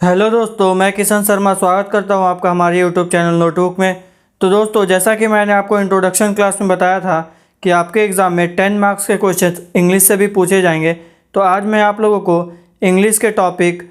Hello दोस्तों, मैं किशन शर्मा स्वागत करता हूं आपका हमारे यूट्यूब चैनल नोटबुक में। तो दोस्तों, जैसा कि मैंने आपको इंट्रोडक्शन क्लास में बताया था कि आपके एग्ज़ाम में 10 मार्क्स के क्वेश्चन इंग्लिश से भी पूछे जाएंगे। तो आज मैं आप लोगों को इंग्लिश के टॉपिक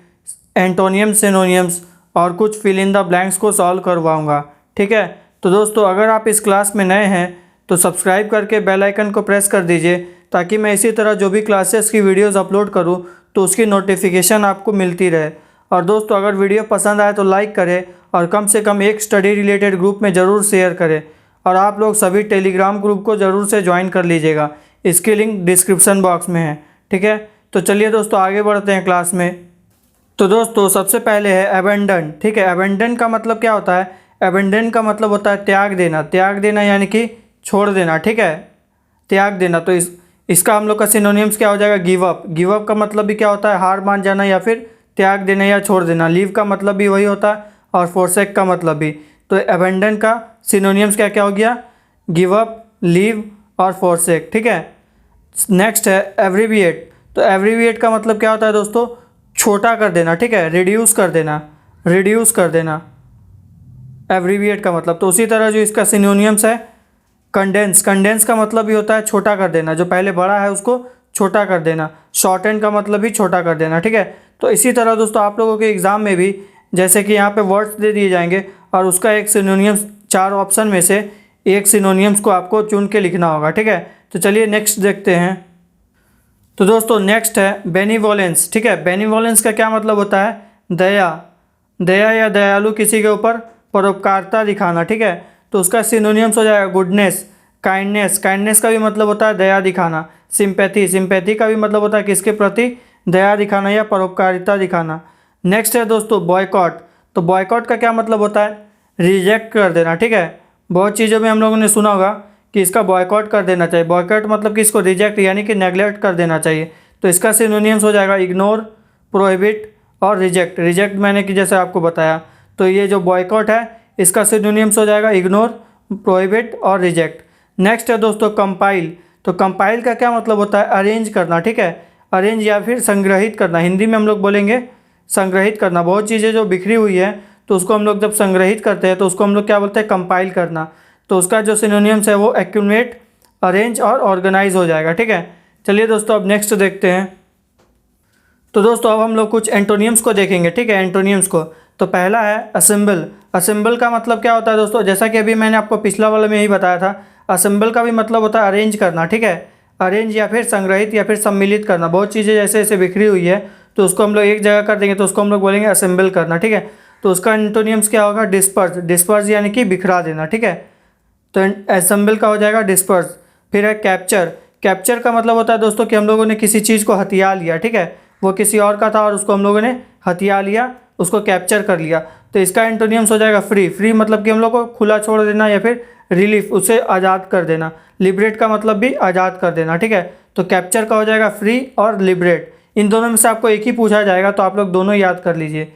एंटोनियम सिनोनियम्स और कुछ फिल इन द ब्लैंक्स को सॉल्व करवाऊँगा। ठीक है, तो दोस्तों अगर आप इस क्लास में नए हैं तो सब्सक्राइब करके बेल आइकन को प्रेस कर दीजिए ताकि मैं इसी तरह जो भी क्लासेस की वीडियोज़ अपलोड करूँ तो उसकी नोटिफिकेशन आपको मिलती रहे। और दोस्तों, अगर वीडियो पसंद आए तो लाइक करें और कम से कम एक स्टडी रिलेटेड ग्रुप में ज़रूर शेयर करें। और आप लोग सभी टेलीग्राम ग्रुप को ज़रूर से ज्वाइन कर लीजिएगा, इसकी लिंक डिस्क्रिप्शन बॉक्स में है। ठीक है, तो चलिए दोस्तों आगे बढ़ते हैं क्लास में। तो दोस्तों सबसे पहले है अबेंडन। ठीक है, अबेंडन का मतलब क्या होता है? अबेंडन का मतलब होता है त्याग देना। त्याग देना यानी कि छोड़ देना। ठीक है, त्याग देना। तो इसका हम लोग का सिनोनिम्स क्या हो जाएगा? Give up. गिव अप का मतलब भी क्या होता है? हार मान जाना या फिर त्याग देना या छोड़ देना। लीव का मतलब भी वही होता है और फोरसेक का मतलब भी। तो अबेंडन का सिनोनिम्स क्या क्या हो गया? गिव अप, लीव और फोरसेक। ठीक है, नेक्स्ट है एब्रीविएट। तो एब्रीविएट का मतलब क्या होता है दोस्तों? छोटा कर देना। ठीक है, रिड्यूस कर देना, रिड्यूस कर देना एब्रीविएट का मतलब। तो उसी तरह जो इसका सिनोनिम्स है कंडेंस। कंडेंस का मतलब भी होता है छोटा कर देना, जो पहले बड़ा है उसको छोटा कर देना। शॉर्टेन का मतलब भी छोटा कर देना। ठीक है, तो इसी तरह दोस्तों आप लोगों के एग्ज़ाम में भी जैसे कि यहाँ पे वर्ड्स दे दिए जाएंगे और उसका एक सिनोनिम्स, 4 ऑप्शन में से एक सिनोनिम्स को आपको चुन के लिखना होगा। ठीक है, तो चलिए नेक्स्ट देखते हैं। तो दोस्तों नेक्स्ट है बेनिवोलेंस। ठीक है, बेनिवोलेंस का क्या मतलब होता है? दया। दया या दयालु, किसी के ऊपर परोपकारता दिखाना। ठीक है, तो उसका सिनोनिम्स हो जाएगा गुडनेस, काइंडनेस। काइंडनेस का भी मतलब होता है दया दिखाना। सिंपैथी। सिंपैथी का भी मतलब होता है किसके प्रति? दया दिखाना या परोपकारिता दिखाना। नेक्स्ट है दोस्तों बॉयकॉट। तो बॉयकॉट का क्या मतलब होता है? रिजेक्ट कर देना। ठीक है, बहुत चीज़ों में हम लोगों ने सुना होगा कि इसका बॉयकॉट कर देना चाहिए। बॉयकॉट मतलब कि इसको रिजेक्ट यानी कि नेगलेक्ट कर देना चाहिए। तो इसका सिनोनिम्स हो जाएगा इग्नोर, प्रोहिबिट और रिजेक्ट। रिजेक्ट मैंने कि जैसे आपको बताया, तो ये जो बॉयकॉट है इसका सिनोनिम्स हो जाएगा इग्नोर, प्रोहिबिट और रिजेक्ट। नेक्स्ट है दोस्तों कंपाइल। तो कंपाइल का क्या मतलब होता है? अरेंज करना। ठीक है, अरेंज या फिर संग्रहित करना। हिंदी में हम लोग बोलेंगे संग्रहित करना। बहुत चीज़ें जो बिखरी हुई है तो उसको हम लोग जब संग्रहित करते हैं तो उसको हम लोग क्या बोलते हैं? कंपाइल करना। तो उसका जो सिनोनिम्स है वो एक्यूमुलेट, अरेंज और ऑर्गेनाइज हो जाएगा। ठीक है, चलिए दोस्तों अब नेक्स्ट देखते हैं। तो दोस्तों अब हम लोग कुछ एंटोनियम्स को देखेंगे। ठीक है, एंटोनियम्स को। तो पहला है असेंबल। असेंबल का मतलब क्या होता है दोस्तों? जैसा कि अभी मैंने आपको पिछला वाले में यही बताया था, असेंबल का भी मतलब होता है अरेंज करना। ठीक है, अरेंज या फिर संग्रहित या फिर सम्मिलित करना। बहुत चीज़ें जैसे जैसे बिखरी हुई है तो उसको हम लोग एक जगह कर देंगे तो उसको हम लोग बोलेंगे असेंबल करना। ठीक है, तो उसका एंटोनियम्स क्या होगा? डिस्पर्स। डिस्पर्स यानी कि बिखरा देना। ठीक है, तो असेंबल का हो जाएगा डिस्पर्स। फिर है कैप्चर। कैप्चर का मतलब होता है दोस्तों कि हम लोगों ने किसी चीज़ को हथिया लिया। ठीक है, वो किसी और का था और उसको हम लोगों ने हथिया लिया, उसको कैप्चर कर लिया। तो इसका एंटोनियम्स हो जाएगा फ्री। फ्री मतलब कि हम लोग को खुला छोड़ देना या फिर रिलीफ, उसे आज़ाद कर देना। लिबरेट का मतलब भी आज़ाद कर देना। ठीक है, तो कैप्चर का हो जाएगा फ्री और लिबरेट। इन दोनों में से आपको एक ही पूछा जाएगा तो आप लोग दोनों याद कर लीजिए।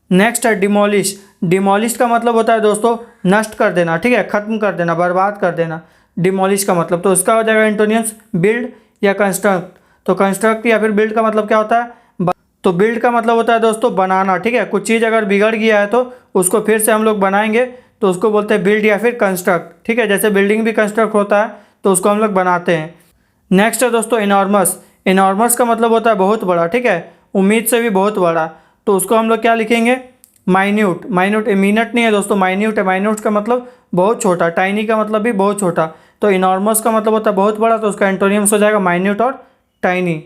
नेक्स्ट है डिमोलिश। डिमोलिश का मतलब होता है दोस्तों नष्ट कर देना। ठीक है, खत्म कर देना, बर्बाद कर देना, डिमोलिश का मतलब। तो इसका हो जाएगा एंटोनियम्स बिल्ड या कंस्ट्रक्ट। तो कंस्ट्रक्ट या फिर बिल्ड का मतलब क्या होता है? तो बिल्ड का मतलब होता है दोस्तों बनाना। ठीक है, कुछ चीज़ अगर बिगड़ गया है तो उसको फिर से हम लोग बनाएंगे तो उसको बोलते हैं बिल्ड या फिर कंस्ट्रक्ट। ठीक है, जैसे बिल्डिंग भी कंस्ट्रक्ट होता है तो उसको हम लोग बनाते हैं। नेक्स्ट है दोस्तों इनॉर्मस। इनॉर्मस का मतलब होता है बहुत बड़ा। ठीक है, उम्मीद से भी बहुत बड़ा। तो उसको हम लोग क्या लिखेंगे? माइन्यूट। माइन्यूट, मिनट नहीं है दोस्तों, माइन्यूट है। माइन्यूट का मतलब बहुत छोटा। टाइनी का मतलब भी बहुत छोटा। तो इनॉर्मस का मतलब होता है बहुत बड़ा, तो उसका एंटोनियम्स हो जाएगा माइन्यूट और टाइनी।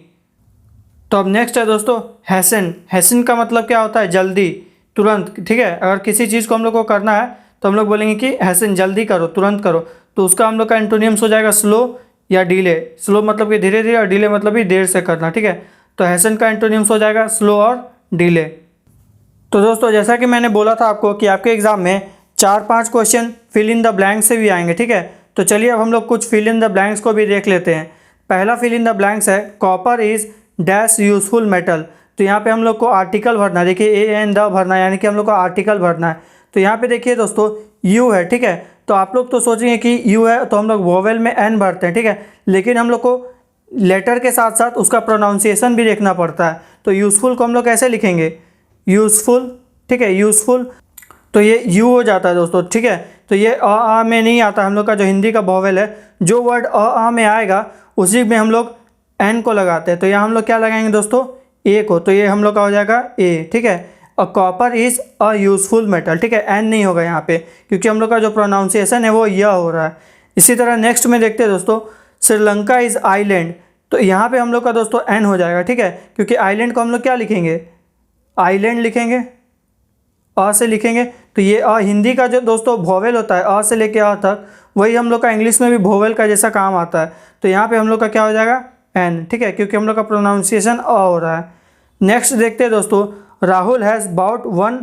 तो अब नेक्स्ट है दोस्तों हैसन। हैसन का मतलब क्या होता है? जल्दी, तुरंत। ठीक है, अगर किसी चीज़ को हम लोग को करना है तो हम लोग बोलेंगे कि हैसन, जल्दी करो, तुरंत करो। तो उसका हम लोग का एंटोनियम्स हो जाएगा स्लो या डिले। स्लो मतलब कि धीरे धीरे और डिले मतलब भी देर से करना। ठीक है, तो हैसन का एंटोनियम्स हो जाएगा स्लो और डिले। तो दोस्तों जैसा कि मैंने बोला था आपको कि आपके एग्ज़ाम में 4-5 question fill in the blank से भी आएंगे। ठीक है, तो चलिए अब हम लोग कुछ फिल इन द ब्लैंक्स को भी देख लेते हैं। पहला फिल इन द ब्लैंक्स है copper is dash useful metal. तो यहाँ पे हम लोग को आर्टिकल भरना है। देखिए ए एन द भरना है, यानी कि हम लोग को आर्टिकल भरना है। तो यहाँ पे देखिए दोस्तों यू है। ठीक है, तो आप लोग तो सोचेंगे कि यू है तो हम लोग वोवेल में एन भरते हैं। ठीक है, लेकिन हम लोग को लेटर के साथ साथ उसका प्रोनाउंसिएशन भी देखना पड़ता है। तो यूजफुल को हम लोग कैसे लिखेंगे? यूज़फुल, ठीक है, यूज़फुल, तो ये यू हो जाता है दोस्तों, ठीक है। तो ये आ में नहीं आता हम लोग का जो हिंदी का वोवेल है, जो वर्ड आ में आएगा उसी में हम लोग एन को लगाते हैं। तो यहाँ हम लोग क्या लगाएंगे दोस्तों, ए को, तो ये हम लोग का हो जाएगा ए, ठीक है। A copper is a useful metal, ठीक है, एन नहीं होगा यहाँ पे क्योंकि हम लोग का जो प्रोनाउंसिएशन है वो यह हो रहा है। इसी तरह नेक्स्ट में देखते हैं दोस्तों, श्रीलंका इज़ आइलैंड, तो यहाँ पे हम लोग का दोस्तों एन हो जाएगा, ठीक है, क्योंकि आइलैंड को हम लोग क्या लिखेंगे, आइलैंड लिखेंगे, अ से लिखेंगे। तो ये अ हिंदी का जो दोस्तों वोवेल होता है अ से लेके अ तक, वही हम लोग का इंग्लिश में भी वोवेल का जैसा काम आता है। तो यहाँ पे हम लोग का क्या हो जाएगा, एन, ठीक है, क्योंकि हम लोग का प्रोनाउंसिएशन अ हो रहा है। नेक्स्ट देखते हैं दोस्तों, Rahul has bought one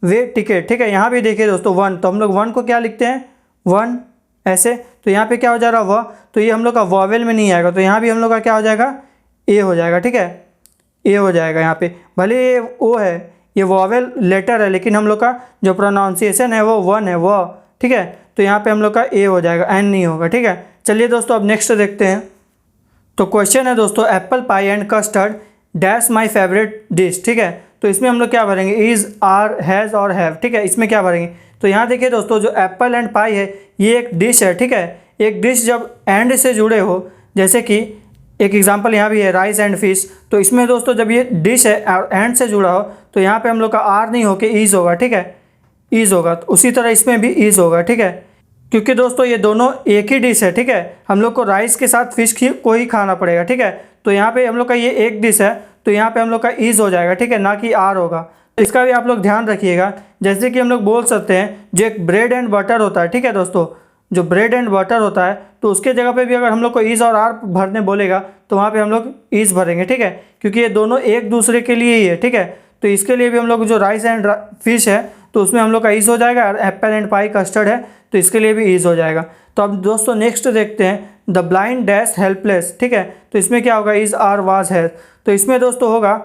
way ticket, ठीक है। यहाँ भी देखिए दोस्तों वन, तो हम लोग वन को क्या लिखते हैं, वन ऐसे, तो यहाँ पे क्या हो जा रहा है व, तो ये हम लोग का वोवेल में नहीं आएगा, तो यहाँ भी हम लोग का क्या हो जाएगा, ए हो जाएगा, ठीक है, ए हो जाएगा यहाँ पे। भले ये ओ है, ये वोवेल लेटर है, लेकिन हम लोग का जो प्रोनाउंसिएशन है वो वन है, वो, ठीक है, तो यहाँ पे हम लोग का ए हो जाएगा, एन नहीं होगा, ठीक है। चलिए दोस्तों अब नेक्स्ट देखते हैं। तो क्वेश्चन है दोस्तों, apple pie and custard dash my favourite dish, ठीक है। तो इसमें हम लोग क्या भरेंगे, इज़, आर, हैज़ और हैव, ठीक है, इसमें क्या भरेंगे। तो यहाँ देखिए दोस्तों, जो एप्पल एंड पाई है ये एक डिश है, ठीक है। एक डिश जब एंड से जुड़े हो, जैसे कि एक एग्जांपल यहाँ भी है राइस एंड फिश, तो इसमें दोस्तों जब ये डिश है और एंड से जुड़ा हो तो यहाँ पे हम लोग का आर नहीं हो के ईज होगा, ठीक है, ईज होगा। तो उसी तरह इसमें भी ईज होगा, ठीक है, क्योंकि दोस्तों ये दोनों एक ही डिश है, ठीक है। हम लोग को राइस के साथ फिश को ही खाना पड़ेगा, ठीक है। तो यहाँ पे हम लोग का ये एक डिश है, तो यहाँ पे हम लोग का ईज हो जाएगा, ठीक है, ना कि आर होगा। तो इसका भी आप लोग ध्यान रखिएगा। जैसे कि हम लोग बोल सकते हैं जो एक ब्रेड एंड बटर होता है, ठीक है दोस्तों, जो ब्रेड एंड बटर होता है, तो उसके जगह पे भी अगर हम लोग को ईज और आर भरने बोलेगा तो वहाँ पे हम लोग ईज भरेंगे, ठीक है, क्योंकि ये दोनों एक दूसरे के लिए ही है, ठीक है। तो इसके लिए भी हम लोग जो राइस एंड फिश है तो उसमें हम लोग का ईज हो जाएगा, और एप्पल एंड पाई कस्टर्ड है तो इसके लिए भी ईज हो जाएगा। तो अब दोस्तों नेक्स्ट देखते हैं, द ब्लाइंड डैश हेल्पलेस, ठीक है। तो इसमें क्या होगा, इज़, आर, वाज, है, तो इसमें दोस्तों होगा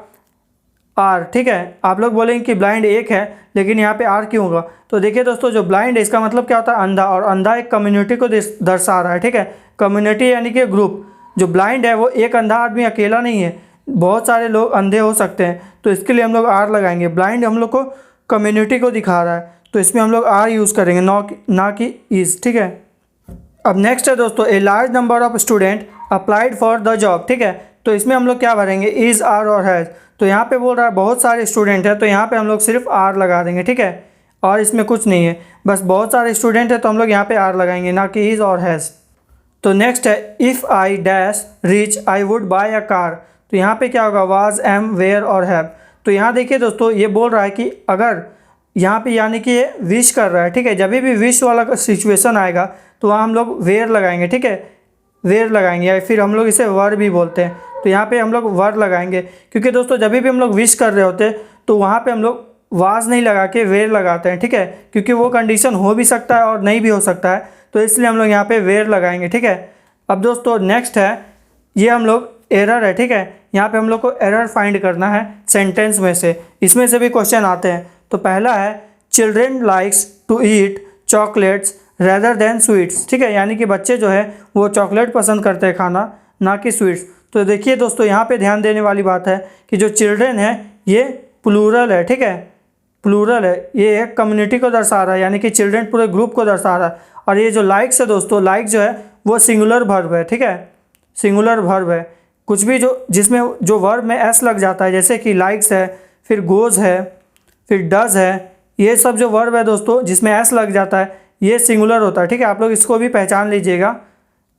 आर, ठीक है। आप लोग बोलेंगे कि ब्लाइंड एक है लेकिन यहाँ पे आर क्यों होगा। तो देखिए दोस्तों, जो ब्लाइंड है इसका मतलब क्या होता है, अंधा, और अंधा एक कम्युनिटी को दर्शा रहा है, ठीक है। कम्युनिटी यानी कि ग्रुप। जो ब्लाइंड है वो एक अंधा आदमी अकेला नहीं है, बहुत सारे लोग अंधे हो सकते हैं, तो इसके लिए हम लोग आर लगाएंगे। ब्लाइंड हम लोग को कम्युनिटी को दिखा रहा है तो इसमें हम लोग आर यूज़ करेंगे, ना कि इज़, ठीक है। अब नेक्स्ट है दोस्तों, a large number of student applied for the job, ठीक है। तो इसमें हम लोग क्या भरेंगे, इज़, आर और हैज़। तो यहाँ पे बोल रहा है बहुत सारे स्टूडेंट हैं, तो यहाँ पे हम लोग सिर्फ आर लगा देंगे, ठीक है, और इसमें कुछ नहीं है, बस बहुत सारे स्टूडेंट हैं तो हम लोग यहाँ पे आर लगाएंगे, ना कि इज़ और हैज़। तो नेक्स्ट है, if I dash rich I would buy a car. तो यहाँ पे क्या होगा, वाज, एम, वेयर और हैव। तो यहाँ देखिए दोस्तों, ये बोल रहा है कि अगर यहाँ पे यानी कि ये विश कर रहा है, ठीक है, जब भी विश वाला सिचुएशन आएगा तो वहाँ हम लोग वेयर लगाएंगे, ठीक है, वेयर लगाएंगे, या फिर हम लोग इसे वर भी बोलते हैं। तो यहाँ पे हम लोग वर लगाएंगे, क्योंकि दोस्तों जब भी हम लोग विश कर रहे होते हैं तो वहाँ पे हम लोग वाज नहीं लगा के वेयर लगाते हैं, ठीक है, क्योंकि वो कंडीशन हो भी सकता है और नहीं भी हो सकता है, तो इसलिए हम लोग यहाँ पे वेयर लगाएंगे, ठीक है। अब दोस्तों नेक्स्ट है, ये हम लोग एरर है, ठीक है, यहाँ पे हम लोग को एरर फाइंड करना है सेंटेंस में से, इसमें से भी क्वेश्चन आते हैं। तो पहला है, children likes to eat chocolates rather than sweets, ठीक है, यानी कि बच्चे जो है वो चॉकलेट पसंद करते हैं खाना, ना कि स्वीट्स। तो देखिए दोस्तों, यहाँ पे ध्यान देने वाली बात है कि जो चिल्ड्रेन है ये प्लूरल है, ठीक है, प्लूरल है, ये एक कम्युनिटी को दर्शा रहा है, यानी कि चिल्ड्रेन पूरे ग्रुप को दर्शा रहा है। और ये जो लाइक्स है दोस्तों, लाइक जो है वो सिंगुलर वर्ब है, ठीक है, सिंगुलर वर्ब है। कुछ भी जो जिसमें जो वर्ब में एस लग जाता है, जैसे कि लाइक्स है, फिर गोज़ है, फिर डज है, ये सब जो वर्ब है दोस्तों जिसमें एस लग जाता है ये सिंगुलर होता है, ठीक है। आप लोग इसको भी पहचान लीजिएगा,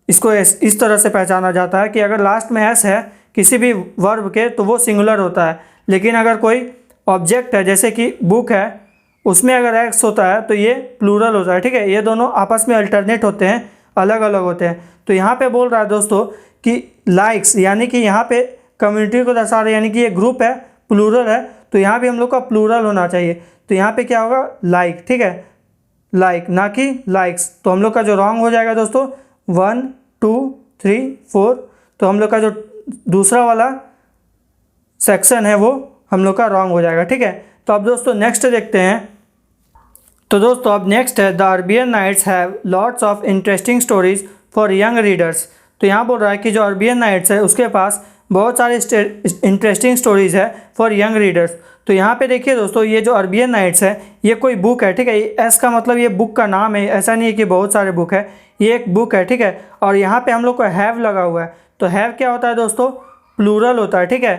इसको इस तरह से पहचाना जाता है कि अगर लास्ट में एस है किसी भी वर्ब के तो वो सिंगुलर होता है, लेकिन अगर कोई ऑब्जेक्ट है जैसे कि बुक है उसमें अगर एक्स होता है तो ये प्लूरल होता है, ठीक है। ये दोनों आपस में अल्टरनेट होते हैं, अलग अलग होते हैं। तो यहाँ पे बोल रहा है दोस्तों कि लाइक्स, यानी कि यहाँ पे कम्युनिटी को दर्शा रहे, यानी कि ये ग्रुप है, प्लूरल है, तो यहाँ भी हम लोग का प्लूरल होना चाहिए। तो यहाँ पे क्या होगा, लाइक, ठीक है, लाइक, ना कि लाइक्स। तो हम लोग का जो रॉन्ग हो जाएगा दोस्तों 1 2 3 4, तो हम लोग का जो दूसरा वाला सेक्शन है वो हम लोग का रॉन्ग हो जाएगा, ठीक है। तो अब दोस्तों नेक्स्ट देखते हैं। तो दोस्तों अब नेक्स्ट है, the Arabian nights have lots of interesting stories for young readers. तो यहाँ बोल रहा है कि जो अरबियन नाइट्स है उसके पास बहुत सारे इंटरेस्टिंग स्टोरीज़ है फॉर यंग रीडर्स। तो यहाँ पे देखिए दोस्तों, ये जो अरबियन नाइट्स है ये कोई बुक है, ठीक है। एस का मतलब ये बुक का नाम है, ऐसा नहीं है कि बहुत सारे बुक है, ये एक बुक है, ठीक है। और यहाँ पे हम लोग को हैव लगा हुआ है, तो हैव क्या होता है दोस्तों, प्लूरल होता है, ठीक है,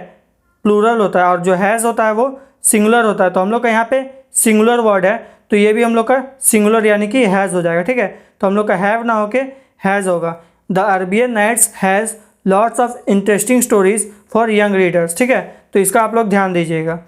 प्लूरल होता है। और जो हैज़ होता है वो सिंगुलर होता है, तो हम लोग का यहाँ पे सिंगुलर वर्ड है, तो ये भी हम लोग का सिंगुलर यानी कि हैज़ हो जाएगा, ठीक है। तो हम लोग का हैव ना होके हैज़ होगा। The Arabian nights has lots of interesting stories for young readers, ठीक है। तो इसका आप लोग ध्यान दीजिएगा।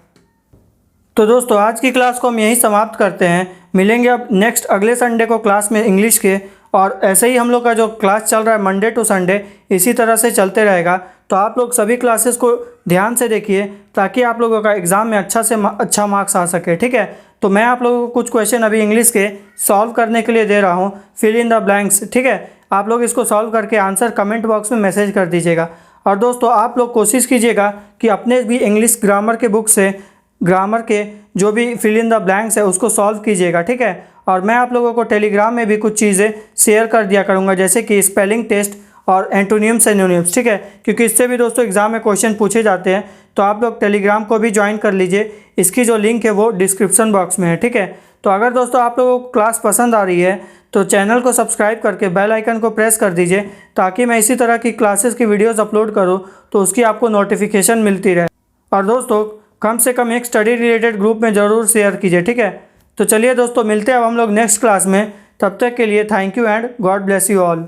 तो दोस्तों आज की क्लास को हम यहीं समाप्त करते हैं, मिलेंगे अब नेक्स्ट अगले संडे को क्लास में इंग्लिश के। और ऐसे ही हम लोग का जो क्लास चल रहा है मंडे टू संडे इसी तरह से चलते रहेगा। तो आप लोग सभी क्लासेस को ध्यान से देखिए ताकि आप लोगों का एग्ज़ाम में अच्छा मार्क्स आ सके, ठीक है। तो मैं आप लोगों को कुछ क्वेश्चन अभी इंग्लिश के सॉल्व करने के लिए दे रहा हूँ, फिल इन द ब्लैंक्स, ठीक है। आप लोग इसको सॉल्व करके आंसर कमेंट बॉक्स में मैसेज कर दीजिएगा। और दोस्तों आप लोग कोशिश कीजिएगा कि अपने भी इंग्लिश ग्रामर के बुक से ग्रामर के जो भी फिल इन द ब्लैंक्स है उसको सॉल्व कीजिएगा, ठीक है। और मैं आप लोगों को टेलीग्राम में भी कुछ चीज़ें शेयर कर दिया करूँगा, जैसे कि स्पेलिंग टेस्ट और एंटोनियम्स सिनोनिम्स, ठीक है, क्योंकि इससे भी दोस्तों एग्जाम में क्वेश्चन पूछे जाते हैं। तो आप लोग टेलीग्राम को भी ज्वाइन कर लीजिए, इसकी जो लिंक है वो डिस्क्रिप्शन बॉक्स में है, ठीक है। तो अगर दोस्तों आप लोगों को क्लास पसंद आ रही है तो चैनल को सब्सक्राइब करके बेल आइकन को प्रेस कर दीजिए, ताकि मैं इसी तरह की क्लासेस की वीडियोस अपलोड करूं तो उसकी आपको नोटिफिकेशन मिलती रहे। और दोस्तों कम से कम एक स्टडी रिलेटेड ग्रुप में ज़रूर शेयर कीजिए, ठीक है। तो चलिए दोस्तों मिलते हैं अब हम लोग नेक्स्ट क्लास में, तब तक के लिए thank you and God bless you all.